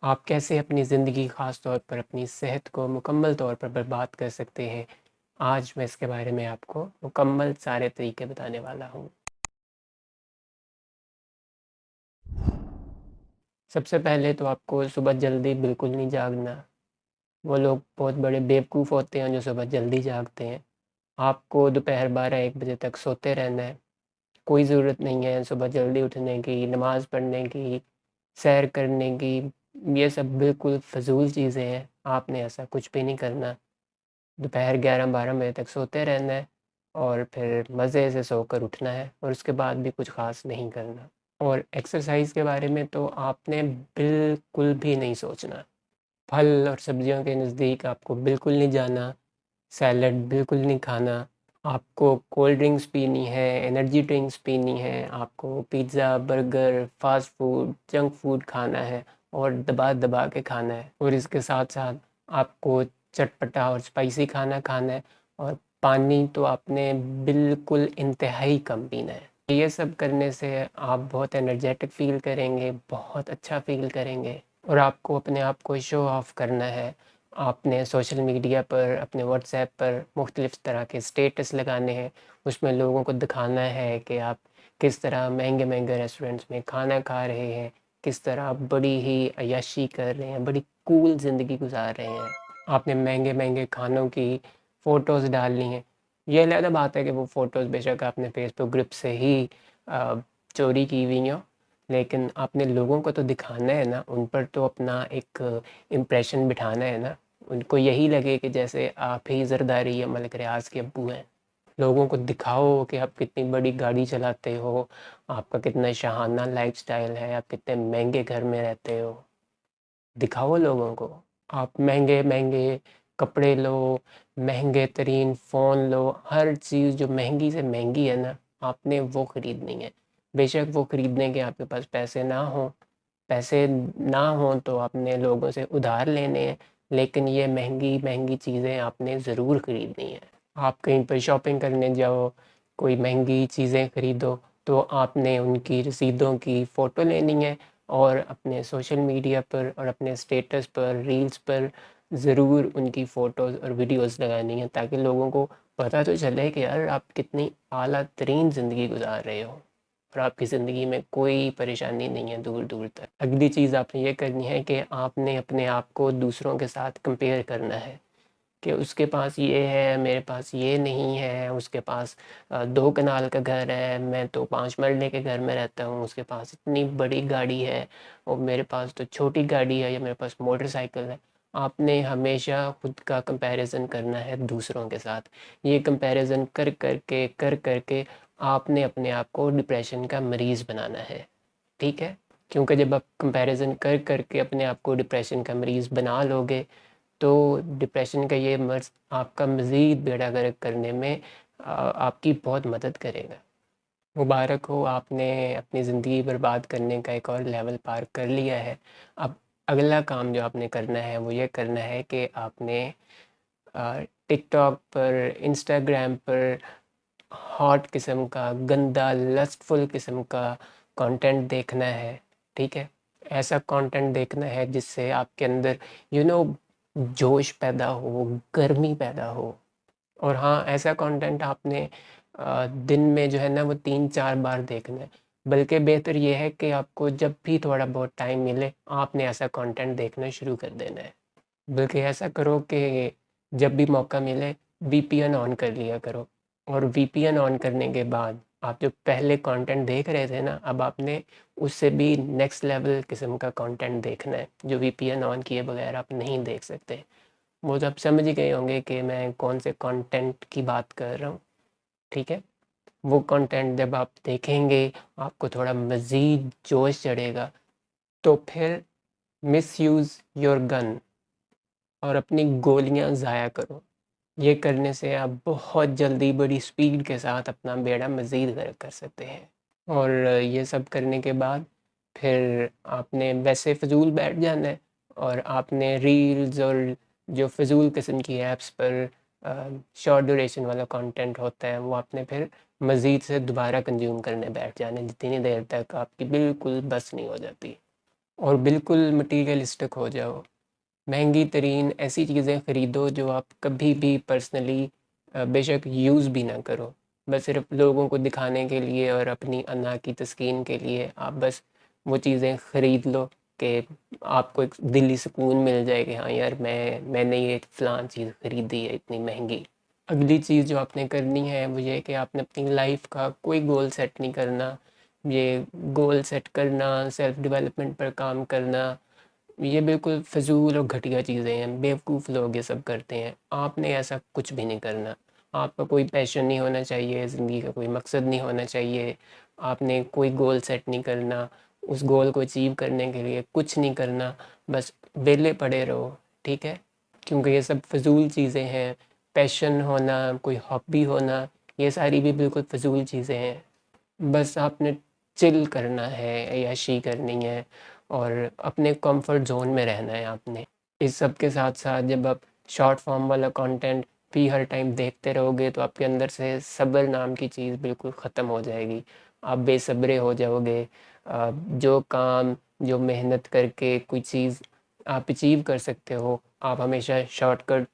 आप कैसे अपनी ज़िंदगी ख़ास तौर पर अपनी सेहत को मुकम्मल तौर पर बर्बाद कर सकते हैं? आज मैं इसके बारे में आपको मुकम्मल सारे तरीके बताने वाला हूँ। सबसे पहले तो आपको सुबह जल्दी बिल्कुल नहीं जागना। वो लोग बहुत बड़े बेवकूफ़ होते हैं जो सुबह जल्दी जागते हैं। आपको दोपहर 12-1 बजे तक सोते रहना है। कोई ज़रूरत नहीं है सुबह जल्दी उठने की, नमाज़ पढ़ने की, सैर करने की। ये सब बिल्कुल फ़िज़ूल चीज़ें हैं। आपने ऐसा कुछ भी नहीं करना। दोपहर 11-12 बजे तक सोते रहना है और फिर मज़े से सोकर उठना है और उसके बाद भी कुछ ख़ास नहीं करना। और एक्सरसाइज़ के बारे में तो आपने बिल्कुल भी नहीं सोचना। फल और सब्जियों के नज़दीक आपको बिल्कुल नहीं जाना, सैलड बिल्कुल नहीं खाना। आपको कोल्ड ड्रिंक्स पीनी है, एनर्जी ड्रिंक्स पीनी है, आपको pizza, burger, fast food, junk food खाना है और दबा-दबा के खाना है। और इसके साथ-साथ आपको चटपटा और स्पाइसी खाना खाना है और पानी तो आपने बिल्कुल इंतहाई कम पीना है। ये सब करने से आप बहुत एनर्जेटिक फ़ील करेंगे, बहुत अच्छा फ़ील करेंगे और आपको अपने आप को शो ऑफ़ करना है। आपने सोशल मीडिया पर, अपने व्हाट्सएप पर मुख्तलिफ़ तरह के स्टेटस लगाने हैं। उसमें लोगों को दिखाना है कि आप किस तरह महँगे-महँगे रेस्टोरेंट्स में खाना खा रहे हैं, किस तरह आप बड़ी ही अय्याशी कर रहे हैं, बड़ी कूल ज़िंदगी गुज़ार रहे हैं। आपने महँगे-महँगे खानों की फ़ोटोज़ डालनी हैं। ये अलग बात है कि वो फ़ोटोज़ बेशक आपने फ़ेसबुक ग्रुप से ही अ, चोरी की हुई हों, लेकिन आपने लोगों को तो दिखाना है ना, उन पर तो अपना एक इम्प्रेशन बिठाना है ना। उनको यही लगे कि जैसे आप ही ज़रदारी या मलिक रियाज़ के अब्बू हैं। लोगों को दिखाओ कि आप कितनी बड़ी गाड़ी चलाते हो, आपका कितना शाहाना लाइफ़स्टाइल है, आप कितने महँगे घर में रहते हो। दिखाओ लोगों को। आप महँगे-महँगे कपड़े लो, महँगे तरीन फ़ोन लो, हर चीज़ जो महँगी से महँगी है ना, आपने वो खरीदनी है। बेशक वो खरीदने के आपके पास पैसे ना हों तो आपने लोगों से उधार लेने हैं, लेकिन ये महँगी-महँगी चीज़ें आपने ज़रूर खरीदनी है। आप कहीं पर शॉपिंग करने जाओ, कोई महँगी चीज़ें खरीदो, तो आपने उनकी रसीदों की फ़ोटो लेनी है और अपने सोशल मीडिया पर और अपने स्टेटस पर, रील्स पर ज़रूर उनकी फ़ोटोज़ और वीडियोज़ लगानी है ताकि लोगों को पता तो चले कि यार आप कितनी आला तरीन ज़िंदगी गुज़ार रहे हो और आपकी ज़िंदगी में कोई परेशानी नहीं है दूर-दूर तक। अगली चीज़ आपने ये करनी है कि आपने अपने आप को दूसरों के साथ कंपेयर करना है कि उसके पास ये है, मेरे पास ये नहीं है, उसके पास 2 कनाल का घर है, मैं तो 5 मरले के घर में रहता हूँ, उसके पास इतनी बड़ी गाड़ी है और मेरे पास तो छोटी गाड़ी है या मेरे पास मोटरसाइकिल है। आपने हमेशा खुद का कंपैरिज़न करना है दूसरों के साथ। ये कंपैरिज़न कर कर के आपने अपने आप को डिप्रेशन का मरीज़ बनाना है, ठीक है? क्योंकि जब आप कंपैरिज़न कर के अपने आप को डिप्रेशन का मरीज़ बना लोगे तो डिप्रेशन का ये मर्ज़ आपका मज़ीद बेड़ा गर्क करने में आपकी बहुत मदद करेगा। मुबारक हो, आपने अपनी ज़िंदगी बर्बाद करने का एक और लेवल पार कर लिया है। अब अगला काम जो आपने करना है वो ये करना है कि आपने टिकटॉक पर, इंस्टाग्राम पर हॉट किस्म का, गंदा, लस्टफुल किस्म का कंटेंट देखना है, ठीक है? ऐसा कंटेंट देखना है जिससे आपके अंदर यू नो जोश पैदा हो, गर्मी पैदा हो। और हाँ, ऐसा कंटेंट आपने दिन में जो है ना वो 3-4 बार देखना है। बल्कि बेहतर ये है कि आपको जब भी थोड़ा बहुत टाइम मिले, आपने ऐसा कंटेंट देखना शुरू कर देना है। बल्कि ऐसा करो कि जब भी मौका मिले वीपीएन ऑन कर लिया करो और वीपीएन ऑन करने के बाद आप जो पहले कंटेंट देख रहे थे ना, अब आपने उससे भी नेक्स्ट लेवल किस्म का कंटेंट देखना है जो वीपीएन ऑन किए बगैर आप नहीं देख सकते। वो तो आप समझ ही गए होंगे कि मैं कौन से कंटेंट की बात कर रहा हूँ, ठीक है? वो कंटेंट जब आप देखेंगे, आपको थोड़ा मज़ीद जोश चढ़ेगा, तो फिर मिसयूज़ योर गन और अपनी गोलियाँ ज़ाया करो। ये करने से आप बहुत जल्दी बड़ी स्पीड के साथ अपना बेड़ा मज़ीद गर्क कर सकते हैं। और ये सब करने के बाद फिर आपने वैसे फ़िज़ूल बैठ जाना है और आपने रील्स और जो फ़िज़ूल किस्म की ऐप्स पर शॉर्ट ड्यूरेशन वाला कंटेंट होता है वो आपने फिर मज़ीद से दोबारा कंज़्यूम करने बैठ जाना है जितनी देर तक आपकी बिल्कुल बस नहीं हो जाती। और बिल्कुल मटीरियलिस्टिक हो जाओ। महंगी तरीन ऐसी चीज़ें ख़रीदो जो आप कभी भी पर्सनली बेशक यूज़ भी ना करो, बस सिर्फ लोगों को दिखाने के लिए और अपनी अना की तस्कीन के लिए आप बस वो चीज़ें ख़रीद लो कि आपको एक दिली सुकून मिल जाए कि हाँ यार मैंने ये फ़लाँ चीज़ ख़रीदी है इतनी महंगी। अगली चीज़ जो आपने करनी है वो ये है कि आपने अपनी लाइफ का कोई गोल सेट नहीं करना। ये गोल सेट करना, सेल्फ डेवलपमेंट पर काम करना, ये बिल्कुल फ़िज़ूल और घटिया चीज़ें हैं। बेवकूफ़ लोग ये सब करते हैं। आपने ऐसा कुछ भी नहीं करना। आपका कोई पैशन नहीं होना चाहिए, ज़िंदगी का कोई मकसद नहीं होना चाहिए। आपने कोई गोल सेट नहीं करना। उस गोल को अचीव करने के लिए कुछ नहीं करना, बस वेले पड़े रहो, ठीक है? क्योंकि ये सब फ़िज़ूल चीज़ें हैं। पैशन होना, कोई हॉबी होना, ये सारी भी बिल्कुल फ़िज़ूल चीज़ें हैं। बस आपने चिल करना है, अय्याशी करनी है और अपने कंफर्ट ज़ोन में रहना है आपने। इस सब के साथ-साथ जब आप शॉर्ट फॉर्म वाला कंटेंट भी हर टाइम देखते रहोगे तो आपके अंदर से सब्र नाम की चीज़ बिल्कुल ख़त्म हो जाएगी। आप बेसब्रे हो जाओगे। जो काम, जो मेहनत करके कोई चीज़ आप अचीव कर सकते हो, आप हमेशा शॉर्टकट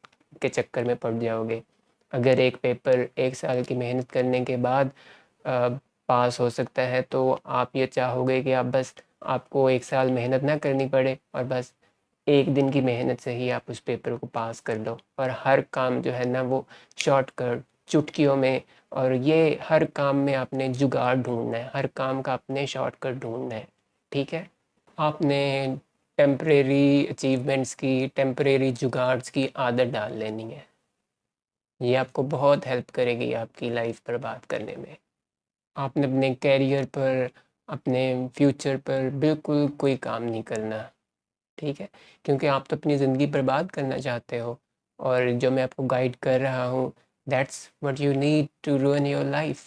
के चक्कर में पड़ जाओगे। अगर एक पेपर 1 साल की मेहनत करने के बाद अ, पास हो सकता है तो आप ये चाहोगे कि आप बस आपको 1 साल मेहनत ना करनी पड़े और बस 1 दिन की मेहनत से ही आप उस पेपर को पास कर लो। और हर काम जो है ना वो शॉर्टकट, चुटकियों में, और ये हर काम में आपने जुगाड़ ढूँढना है, हर काम का आपने शॉर्टकट ढूँढना है, ठीक है? आपने टेम्परेरी अचीवमेंट्स की, टेम्परेरी जुगाड्स की आदत डाल लेनी है। ये आपको बहुत हेल्प करेगी आपकी लाइफ बर्बाद करने में। आपने अपने करियर पर, अपने फ्यूचर पर बिल्कुल कोई काम नहीं करना, ठीक है? क्योंकि आप तो अपनी ज़िंदगी बर्बाद करना चाहते हो और जो मैं आपको गाइड कर रहा हूँ, that's what you need to ruin your life.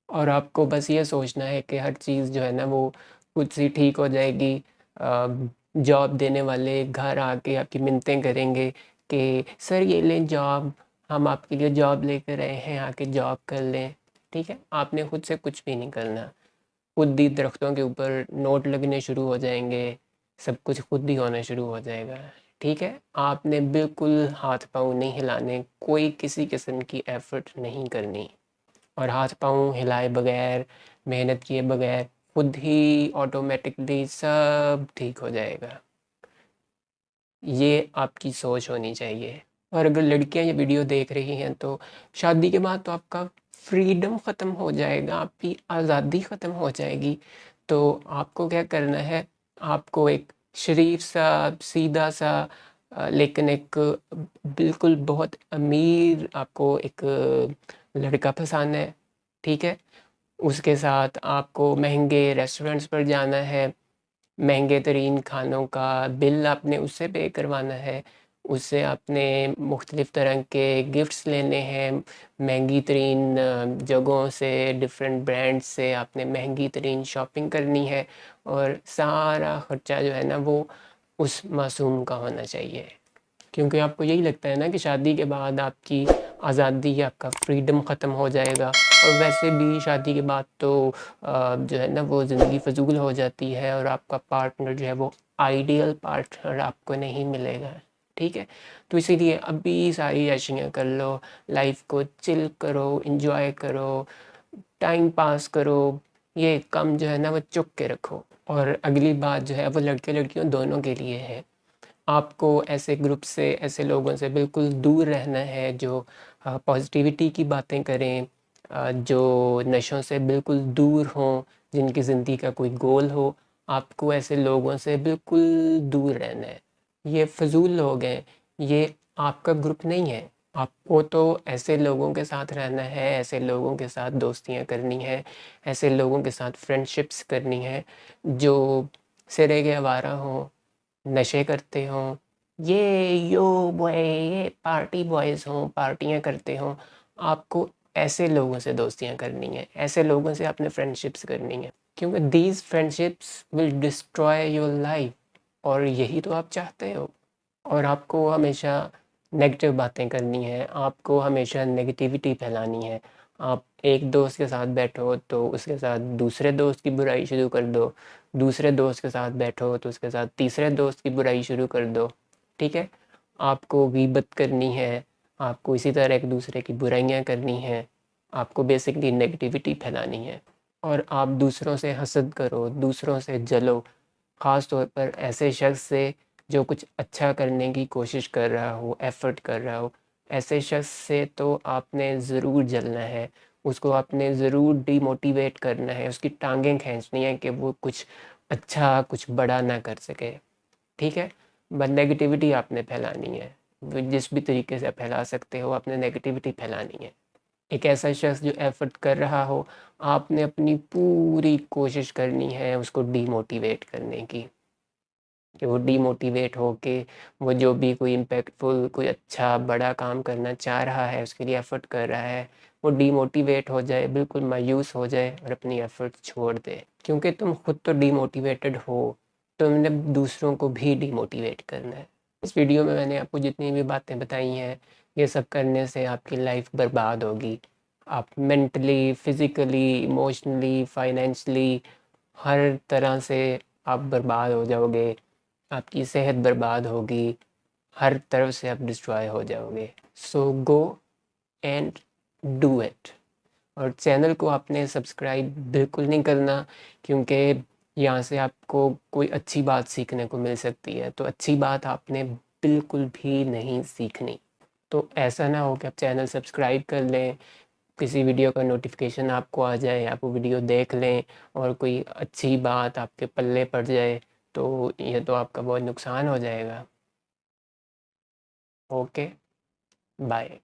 और आपको बस ये सोचना है कि हर चीज़ जो है ना वो खुद से ठीक हो जाएगी। जॉब देने वाले घर आके आपकी मिन्नतें करेंगे कि सर ये लें जॉब, हम आपके लिए जॉब लेकर आए हैं, आके जॉब कर लें, ठीक है? आपने खुद से कुछ भी नहीं करना। खुद ही दरख्तों के ऊपर नोट लगने शुरू हो जाएंगे, सब कुछ खुद ही होना शुरू हो जाएगा, ठीक है? आपने बिल्कुल हाथ पाँव नहीं हिलाने, कोई किसी किस्म की एफ़र्ट नहीं करनी। और हाथ पाँव हिलाए बगैर, मेहनत किए बगैर खुद ही ऑटोमेटिकली सब ठीक हो जाएगा। ये आपकी सोच होनी चाहिए। और अगर लड़कियां ये वीडियो देख रही हैं तो शादी के बाद तो आपका फ्रीडम ख़त्म हो जाएगा, आपकी आज़ादी ख़त्म हो जाएगी। तो आपको क्या करना है, आपको एक शरीफ सा, सीधा सा, लेकिन एक बिल्कुल बहुत अमीर आपको एक लड़का फंसाना है, ठीक है? उसके साथ आपको महंगे रेस्टोरेंट्स पर जाना है, महंगे तरीन खानों का बिल आपने उससे पे करवाना है, उससे आपने मुख्तलिफ़ तरह के गिफ्ट्स लेने हैं, महंगी तरीन जगहों से, डिफरेंट ब्रांड्स से आपने महंगी तरीन शॉपिंग करनी है और सारा ख़र्चा जो है ना वो उस मासूम का होना चाहिए। क्योंकि आपको यही लगता है ना कि शादी के बाद आपकी आज़ादी, आपका फ्रीडम ख़त्म हो जाएगा। और वैसे भी शादी के बाद तो जो है ना वो ज़िंदगी फ़जूल हो जाती है और आपका पार्टनर जो है वो आइडियल पार्टनर आपको नहीं मिलेगा, ठीक है? तो इसीलिए अभी सारी ऐशियाँ कर लो, लाइफ को चिल करो, एंजॉय करो, टाइम पास करो, ये कम जो है ना वो चुक के रखो। और अगली बात जो है वो लड़के लड़कियों दोनों के लिए है। आपको ऐसे ग्रुप से, ऐसे लोगों से बिल्कुल दूर रहना है जो पॉजिटिविटी की बातें करें, जो नशों से बिल्कुल दूर हों, जिनकी ज़िंदगी का कोई गोल हो। आपको ऐसे लोगों से बिल्कुल दूर रहना है। ये फ़िज़ूल लोग हैं, ये आपका ग्रुप नहीं है। आपको तो ऐसे लोगों के साथ रहना है, ऐसे लोगों के साथ दोस्तियाँ करनी है, ऐसे लोगों के साथ फ्रेंडशिप्स करनी है जो सिरे के आवारा हों, नशे करते हों, ये यो बॉय, ये पार्टी बॉयज़ हों, पार्टियाँ करते हों। आपको ऐसे लोगों से दोस्तियाँ करनी है, ऐसे लोगों से आपने फ्रेंडशिप्स करनी है, क्योंकि these friendships will destroy your life. और यही तो आप चाहते हो। और आपको हमेशा नेगेटिव बातें करनी है, आपको हमेशा नेगेटिविटी फैलानी है, आप एक दोस्त के साथ बैठो तो उसके साथ दूसरे दोस्त की बुराई शुरू कर दो, दूसरे दोस्त के साथ बैठो तो उसके साथ तीसरे दोस्त की बुराई शुरू कर दो। ठीक है? आपको गीबत करनी है, आपको इसी तरह एक दूसरे की बुराइयां करनी हैं, आपको बेसिकली नेगेटिविटी फैलानी है। और आप दूसरों से हसद करो, दूसरों से जलो, ख़ास तौर पर ऐसे शख्स से जो कुछ अच्छा करने की कोशिश कर रहा हो, एफ़र्ट कर रहा हो। ऐसे शख्स से तो आपने ज़रूर जलना है, उसको आपने ज़रूर डिमोटिवेट करना है, उसकी टांगें खींचनी है कि वो कुछ अच्छा, कुछ बड़ा ना कर सके। ठीक है? बट नेगेटिविटी आपने फैलानी है। वो जिस भी तरीके से आप फैला सकते हो, आपने नेगेटिविटी फैलानी है। एक ऐसा शख्स जो एफ़र्ट कर रहा हो, आपने अपनी पूरी कोशिश करनी है उसको डीमोटिवेट करने की, कि वो डीमोटिवेट होके वो जो भी कोई इम्पैक्टफुल, कोई अच्छा बड़ा काम करना चाह रहा है, उसके लिए एफ़र्ट कर रहा है, वो डीमोटिवेट हो जाए, बिल्कुल मायूस हो जाए और अपनी एफ़र्ट छोड़ दे। क्योंकि तुम खुद तो डीमोटिवेटेड हो, तुमने दूसरों को भी डीमोटिवेट करना है। इस वीडियो में मैंने आपको जितनी भी बातें बताई हैं, ये सब करने से आपकी लाइफ बर्बाद होगी। आप मेंटली, फिज़िकली, इमोशनली, फाइनेंशियली हर तरह से आप बर्बाद हो जाओगे। आपकी सेहत बर्बाद होगी, हर तरफ से आप डिस्ट्रॉय हो जाओगे। सो गो एंड डू इट। और चैनल को आपने सब्सक्राइब बिल्कुल नहीं करना, क्योंकि यहाँ से आपको कोई अच्छी बात सीखने को मिल सकती है, तो अच्छी बात आपने बिल्कुल भी नहीं सीखनी। तो ऐसा ना हो कि आप चैनल सब्सक्राइब कर लें, किसी वीडियो का नोटिफिकेशन आपको आ जाए, आप वो वीडियो देख लें और कोई अच्छी बात आपके पल्ले पड़ जाए, तो ये तो आपका बहुत नुकसान हो जाएगा। Okay, bye.